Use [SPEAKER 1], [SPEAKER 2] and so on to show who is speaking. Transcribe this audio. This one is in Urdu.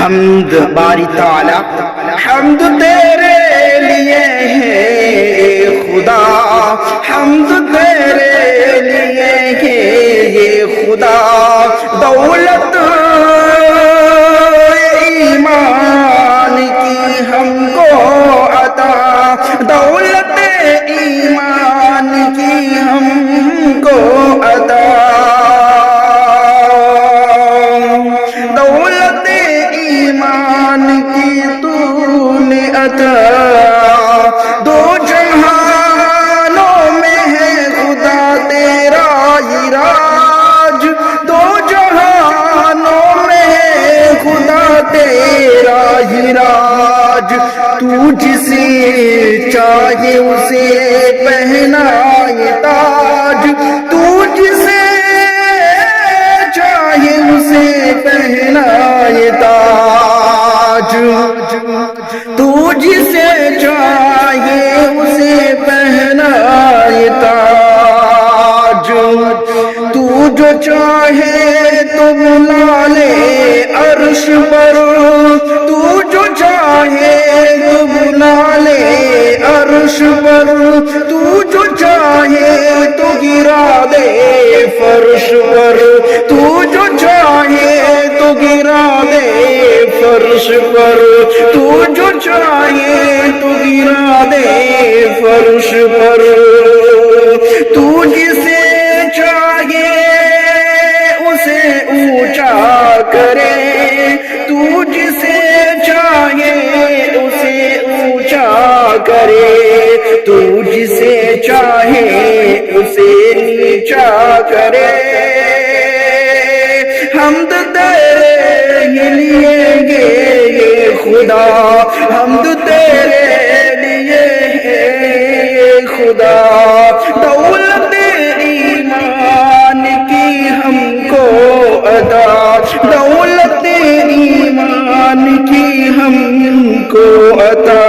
[SPEAKER 1] حمد باری تعالی حمد تیرے لیے ہے خدا، حمد تیرے لیے ہے یہ خدا، دولت ایمان کی ہم کو عطا، دولت ایمان کی ہم کو عطا، دولت ایمان کی تو نے عطا، دو جہانوں میں ہے خدا تیرا ہی راج، دو جہانوں میں ہے خدا تیرا ہی راج، تو جسے چاہے اسے پہنائے تاج، تو جسے چاہے اسے پہنائے تاج، تو جسے چاہے اسے پہنائے تاج، تو جو چاہے تو بلا لے عرش پر، تو جو چاہے تو بلا لے عرش پر، تو جو چاہے تو گرا دے فرش پر، تو جو چاہے تو گرا دے فرش پر، تو جو چاہے تو گرا دے فرش پر، تو جسے چاہے اسے اونچا کرے، تو جسے چاہے اسے اونچا کرے، تو جسے چاہے اسے نیچا کرے، حمد تیرے ہی لیے گے یہ خدا، حمد تیرے لیے ہے خدا، دولت ایمان کی ہم کو عطا، دولت ایمان کی ہم کو عطا۔